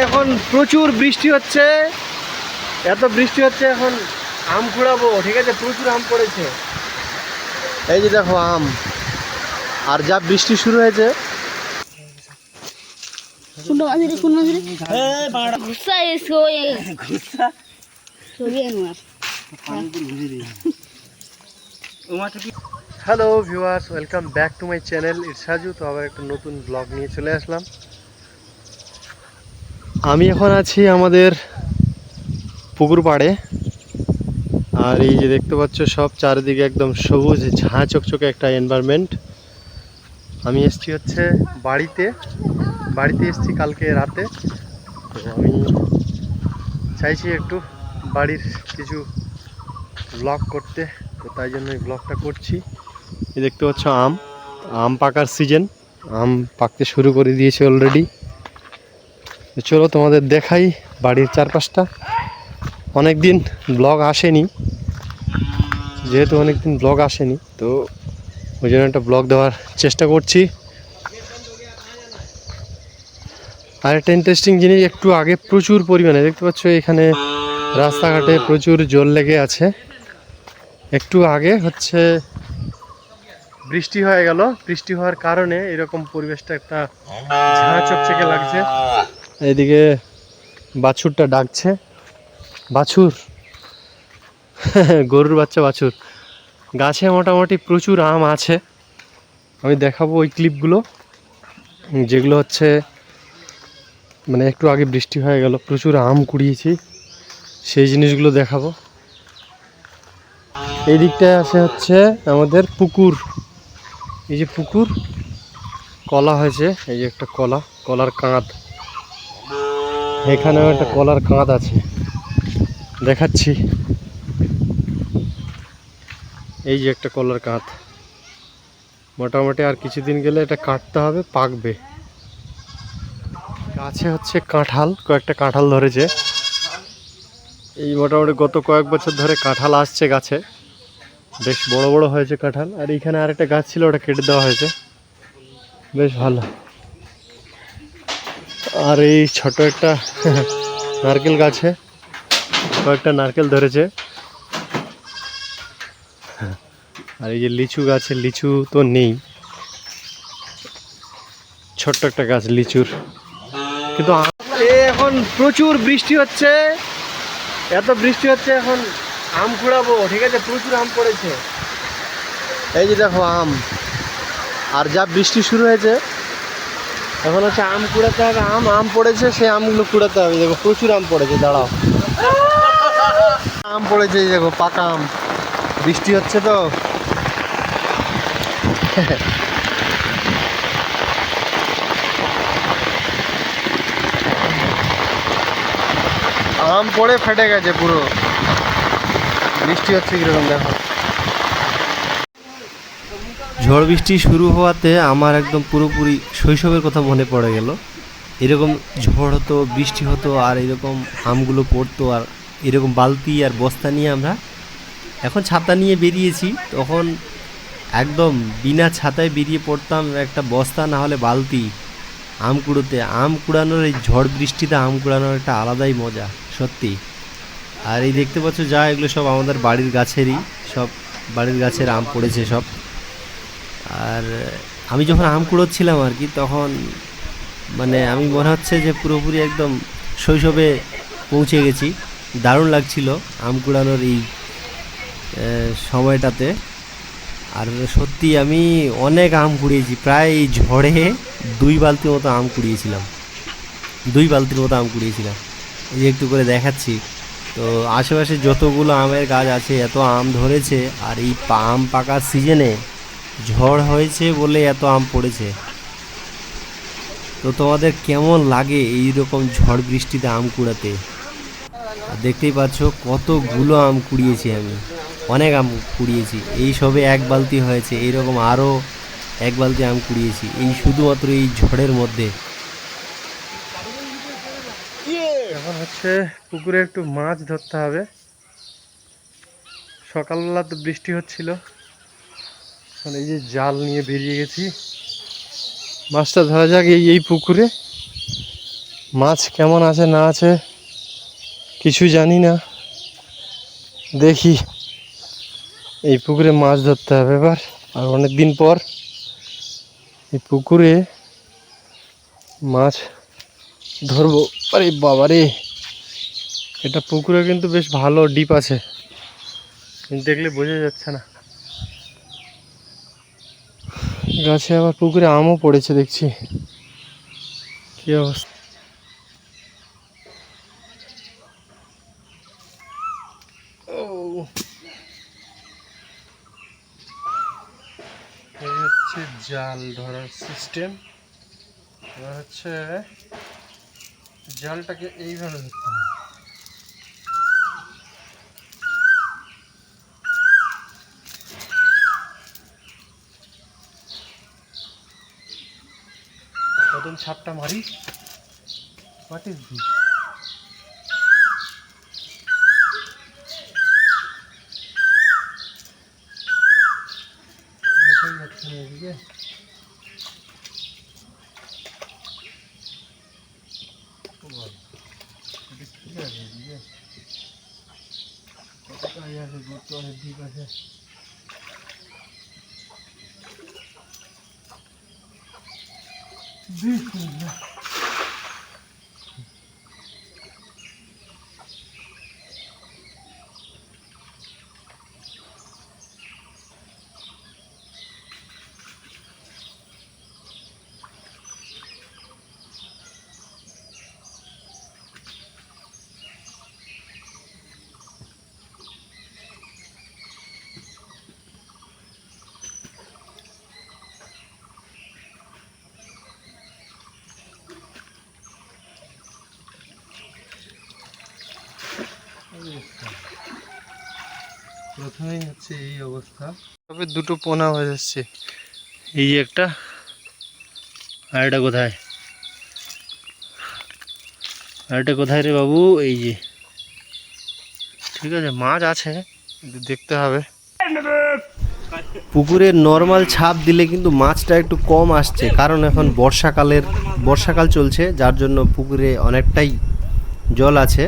এখন প্রচুর বৃষ্টি হচ্ছে, এত বৃষ্টি হচ্ছে, এখন আম কুড়াবো। ঠিক আছে, প্রচুর আম পড়েছে। এই যে দেখো আম, আর যা বৃষ্টি শুরু হয়েছে। Hello viewers, welcome back to my channel it's Saju. তো আবার একটা নতুন ব্লগ নিয়ে চলে আসলাম। আমি এখন আছি আমাদের পুকুর পাড়ে, আর এই যে দেখতে পাচ্ছ সব চারিদিকে একদম সবুজ ঝাঁ চকচকে একটা এনভায়রনমেন্ট। আমি এসছি হচ্ছে বাড়িতে এসছি কালকে রাতে। তো আমি চাইছি একটু বাড়ির কিছু ব্লগ করতে, তো তাই জন্য এই ব্লগটা করছি। এই দেখতে পাচ্ছ আম পাকার সিজন, আম পাকতে শুরু করে দিয়েছে অলরেডি। চলো তোমাদের দেখাই বাড়ির চারপাশটা। অনেকদিন ব্লগ আসেনি, যেহেতু অনেকদিন ব্লগ আসেনি, তো ওই জন্য একটা ব্লগ দেওয়ার চেষ্টা করছি। আর একটা ইন্টারেস্টিং জিনিস, একটু আগে প্রচুর পরিমাণে দেখতে পাচ্ছ এখানে রাস্তাঘাটে প্রচুর জল লেগে আছে। একটু আগে হচ্ছে বৃষ্টি হয়ে গেল, বৃষ্টি হওয়ার কারণে এরকম পরিবেশটা একটা ঝাঁ চকচকে লাগছে। এইদিকে বাছুরটা ডাকছে, বাছুর গরুর বাচ্চা বাছুর। গাছে মোটামুটি প্রচুর আম আছে, আমি দেখাবো ওই ক্লিপগুলো, যেগুলো হচ্ছে মানে একটু আগে বৃষ্টি হয়ে গেল, প্রচুর আম কুড়িয়েছি, সেই জিনিসগুলো দেখাবো। এই দিকটায় আছে হচ্ছে আমাদের পুকুর। এই যে পুকুর, কলা হয়েছে, এই যে একটা কলার কাঁধ, এখানেও একটা কলার কাঁধ আছে, দেখাচ্ছি। এই যে একটা কলার কাঁধ, মোটামুটি আর কিছুদিন গেলে এটা কাটতে হবে, পাকবে। গাছে হচ্ছে কাঁঠাল, কয়েকটা কাঁঠাল ধরেছে। এই মোটামুটি গত কয়েক বছর ধরে কাঁঠাল আসছে গাছে, বেশ বড় বড় হয়েছে কাঁঠাল। আর এইখানে আরেকটা গাছ ছিল, ওটা কেটে দেওয়া হয়েছে, বেশ ভালো। আর এই ছোট একটা নারকেল গাছে কয়েকটা নারকেল ধরেছে। আর এই যে লিচু গাছে লিচু তো নেই, ছোট্ট একটা গাছ লিচুর, কিন্তু এখন প্রচুর বৃষ্টি হচ্ছে, এত বৃষ্টি হচ্ছে, এখন আম কুড়াবো। ঠিক আছে, প্রচুর আম পড়েছে। এই যে দেখো আম, আর যা বৃষ্টি শুরু হয়েছে, এখন হচ্ছে আম কুড়াতে হবে। আম পড়েছে, সেই আমগুলো কুড়াতে হবে। দেখো প্রচুর আম পড়েছে, দাঁড়াও। আম পড়েছে, এই দেখো পাকা আম, বৃষ্টি হচ্ছে তো। আম পড়ে ফেটে গেছে পুরো, বৃষ্টি হচ্ছে কিরকম দেখো। ঝড় বৃষ্টি শুরু হওয়াতে আমার একদম পুরোপুরি শৈশবের কথা মনে পড়ে গেল। এরকম ঝড় হতো, বৃষ্টি হতো, আর এরকম আমগুলো পড়তো, আর এরকম বালতি আর বস্তা নিয়ে আমরা, এখন ছাতা নিয়ে বেরিয়েছি, তখন একদম বিনা ছাতায় বেরিয়ে পড়তাম, একটা বস্তা না হলে বালতি, আম কুড়োতে। আম কুড়ানোর, এই ঝড় বৃষ্টিতে আম কুড়ানোর একটা আলাদাই মজা, সত্যি। আর এই দেখতে পাচ্ছ যা, এগুলো সব আমাদের বাড়ির গাছেরই, সব বাড়ির গাছের আম পড়েছে সব। আর আমি যখন আম কুড়োচ্ছিলাম আর কি, তখন মানে আমি মনে হচ্ছে যে পুরোপুরি একদম শৈশবে পৌঁছে গেছি। দারুণ লাগছিল আম কুড়ানোর এই সময়টাতে। আর সত্যি আমি অনেক আম কুড়িয়েছি, প্রায় এই ঝড়ে 2 বালতির মতো আম কুড়িয়েছিলাম, 2 বালতির মতো আম কুড়িয়েছিলাম। এই যে একটু করে দেখাচ্ছি। তো আশেপাশে যতগুলো আমের গাছ আছে, এত আম ধরেছে। আর এই আম পাকার সিজনে ঝড় হয়েছে বলে এত আম পড়েছে। তো তোমাদের কেমন লাগে এই রকম ঝড় বৃষ্টিতে আম কুড়াতে? দেখতেই পাচ্ছ কতগুলো আম কুড়িয়েছি আমি, অনেক আম কুড়িয়েছি। এই সবে 1 বালতি হয়েছে, এইরকম আরও 1 বালতি আম কুড়িয়েছি এই শুধুমাত্র এই ঝড়ের মধ্যে। এখন হচ্ছে পুকুরে একটু মাছ ধরতে হবে। সকালবেলা তো বৃষ্টি হচ্ছিল, মানে এই যে জাল নিয়ে বেরিয়ে গেছি, মাছটা ধরা যাক এই পুকুরে। মাছ কেমন আছে না আছে কিছু জানি না, দেখি এই পুকুরে মাছ ধরতে হবে এবার। আর অনেক দিন পর এই পুকুরে মাছ ধরবো। আরে বাবারে, এটা পুকুরে কিন্তু বেশ ভালো ডিপ আছে, দেখলে বোঝা যাচ্ছে না। গাছে আবার পুকুরে আমও পড়েছে দেখছি, কি অবস্থা। ও এই হচ্ছে জাল ধরার সিস্টেম। এবার হচ্ছে জালটাকে এইভাবে ধরতে হবে। প্রথম ছাপটা মারি, হোয়াট ইজ দিস? যাচ্ছে না এদিকে। ঠিক আছে, এদিকে কতটাই আছে, গুরুত্ব অনেক ডিপ আছে। প্রথমেই হচ্ছে এই অবস্থা, তবে দুটো পোনা হয়ে যাচ্ছে। এই যে একটা, আর এটা কোথায়, আর এটা কোথায় রে বাবু? এই যে, ঠিক আছে মাছ আছে, কিন্তু দেখতে হবে। পুকুরে নর্মাল ছাপ দিলে কিন্তু মাছটা একটু কম আসছে, কারণ এখন বর্ষাকাল চলছে, যার জন্য পুকুরে অনেকটাই জল আছে,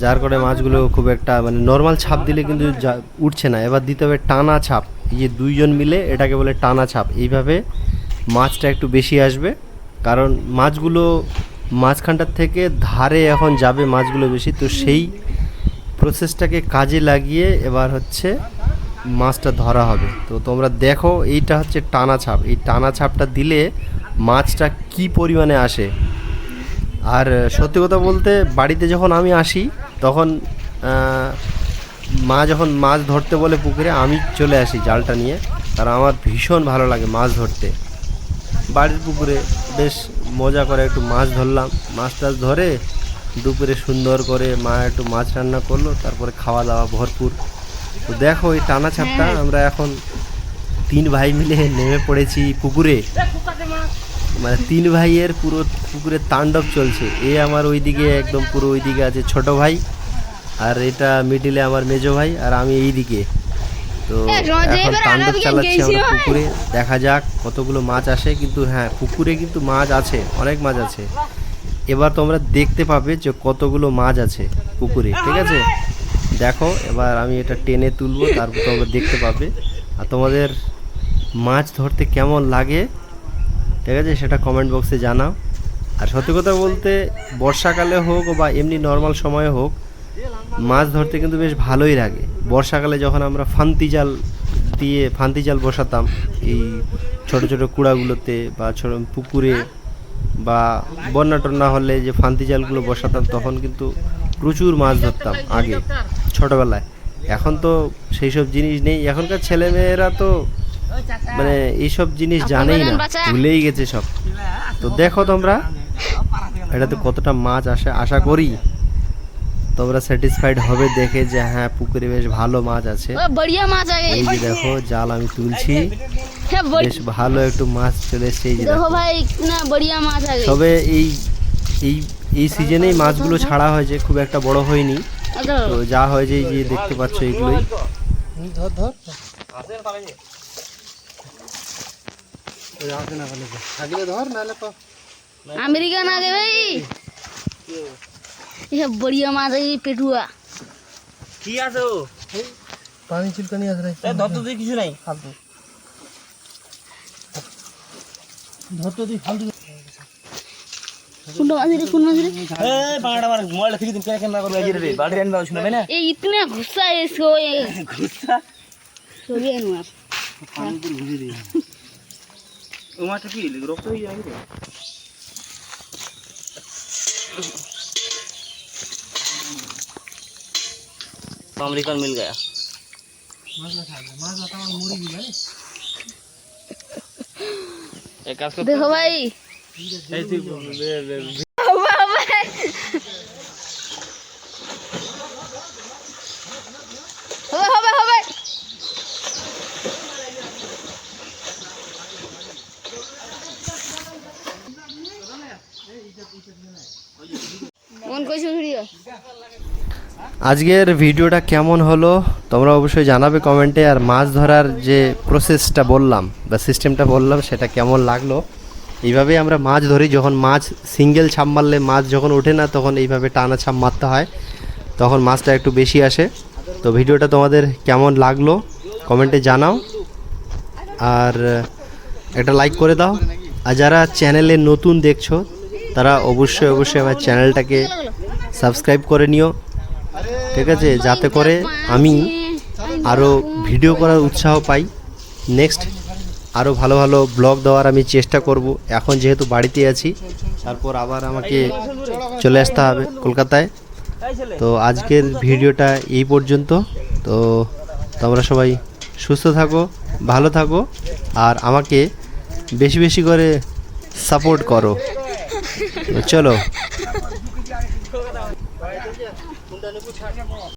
যার করে মাছগুলো খুব একটা মানে নর্মাল ছাপ দিলে কিন্তু উঠছে না। এবার দিতে হবে টানা ছাপ, এই যে দুইজন মিলে এটাকে বলে টানা ছাপ, এইভাবে মাছটা একটু বেশি আসবে। কারণ মাছগুলো মাঝখানটার থেকে ধারে এখন যাবে মাছগুলো বেশি, তো সেই প্রসেসটাকে কাজে লাগিয়ে এবার হচ্ছে মাছটা ধরা হবে। তো তোমরা দেখো, এইটা হচ্ছে টানা ছাপ, এই টানা ছাপটা দিলে মাছটা কি পরিমাণে আসে। আর সত্যি কথা বলতে, বাড়িতে যখন আমি আসি তখন মা যখন মাছ ধরতে বলে পুকুরে, আমি চলে আসি জালটা নিয়ে, কারণ আমার ভীষণ ভালো লাগে মাছ ধরতে। বাড়ির পুকুরে বেশ মজা করে একটু মাছ ধরলাম, মাছ টাছ ধরে দুপুরে সুন্দর করে মা একটু মাছ রান্না করলো, তারপরে খাওয়া দাওয়া ভরপুর। তো দেখো এই টানা ছাপটা আমরা এখন 3 ভাই মিলে নেমে পড়েছি পুকুরে, মানে 3 ভাইয়ের পুরো পুকুরে তাণ্ডব চলছে। এ আমার ওইদিকে একদম পুরো ওইদিকে আছে ছোট ভাই, আর এটা মিডিলে আমার মেজো ভাই, আর আমি এইদিকে। তো এখন তাণ্ডব চালাচ্ছি আমরা পুকুরে, দেখা যাক কতগুলো মাছ আসে। কিন্তু হ্যাঁ, পুকুরে কিন্তু মাছ আছে, অনেক মাছ আছে। এবার তোমরা দেখতে পাবে যে কতগুলো মাছ আছে পুকুরে, ঠিক আছে? দেখো এবার আমি এটা টেনে তুলবো, তারপর তোমরা দেখতে পাবে। আর তোমাদের মাছ ধরতে কেমন লাগে, ঠিক আছে, সেটা কমেন্ট বক্সে জানাও। আর সত্যি কথা বলতে, বর্ষাকালে হোক বা এমনি নর্মাল সময়ে হোক, মাছ ধরতে কিন্তু বেশ ভালোই লাগে। বর্ষাকালে যখন আমরা ফান্তি জাল বসাতাম এই ছোট ছোট কুড়াগুলোতে বা পুকুরে, বা বন্যা টন্যা হলে যে ফান্তি জালগুলো বসাতাম, তখন কিন্তু প্রচুর মাছ ধরতাম আগে ছোটবেলায়। এখন তো সেই সব জিনিস নেই, এখনকার ছেলেমেয়েরা তো মানে এইসব জিনিস জানেই না, ভুলেই গেছে সব। তো দেখো তোমরা এটাতে কতটা মাছ আসে, আশা করি তোমরা স্যাটিসফাইড হবে দেখে যে হ্যাঁ, পুকুরে বেশ ভালো মাছ আছে। এই যে দেখো জাল আমি তুলছি, বেশ ভালো একটু মাছ চলে এসছে। এই যে দেখো ভাই, না বড়িয়া মাছ আছে। তবে এই এই এই সিজনেই মাছগুলো ছাড়া হয়েছে, খুব একটা বড় হয়নি। তো যা হয়েছে এই যে দেখতে পাচ্ছ, এগুলোই ধর ধর আসে না, ভালো থাকলে ধর, নাহলে তো अमेरिकन आ गए भाई। ये बढ़िया मार रही पेटुआ কি আছে ও পানি চুলকানি আছে নাকি? ধর তো তুই কিছু নাই ফালতু कुंड मार रे ए पांगड़ा मार मोबाइल खींच तुम क्या करना करो ये रे बाड़ी रहने दो सुना मैंने ये इतना गुस्सा है इसको ये गुस्सा सो गया मार पानी पूरी घुसी दी ओ मार की रोक तो ही जाएगी अमेरिकन मिल गया एक काज कर देखो भाई ऐसे হবে মন কইছো ভিডিও আজকের ভিডিওটা কেমন হলো তোমরা অবশ্যই জানাবে কমেন্টে। আর মাছ ধরার যে প্রসেসটা বললাম বা সিস্টেমটা বললাম সেটা কেমন লাগলো। এইভাবেই আমরা মাছ ধরি। যখন মাছ সিঙ্গেল ছাপ মারলে মাছ যখন ওঠে না তখন এইভাবে টানা ছাপ মারতে হয়, তখন মাছটা একটু বেশি আসে। তো ভিডিওটা তোমাদের কেমন লাগলো কমেন্টে জানাও, আর একটা লাইক করে দাও। আর যারা চ্যানেলে নতুন দেখছো তারা অবশ্যই আমার চ্যানেলটাকে সাবস্ক্রাইব করে নিও, ঠিক আছে, যাতে করে আমি আরও ভিডিও করার উৎসাহ পাই। নেক্সট আরও ভালো ভালো ব্লগ দেওয়ার আমি চেষ্টা করব। এখন যেহেতু বাড়িতে আছি, তারপর আবার আমাকে চলে আসতে হবে কলকাতায়। তো আজকের ভিডিওটা এই পর্যন্ত। তো তোমরা সবাই সুস্থ থাকো, ভালো থাকো, আর আমাকে বেশি বেশি করে সাপোর্ট করো। তো চলো।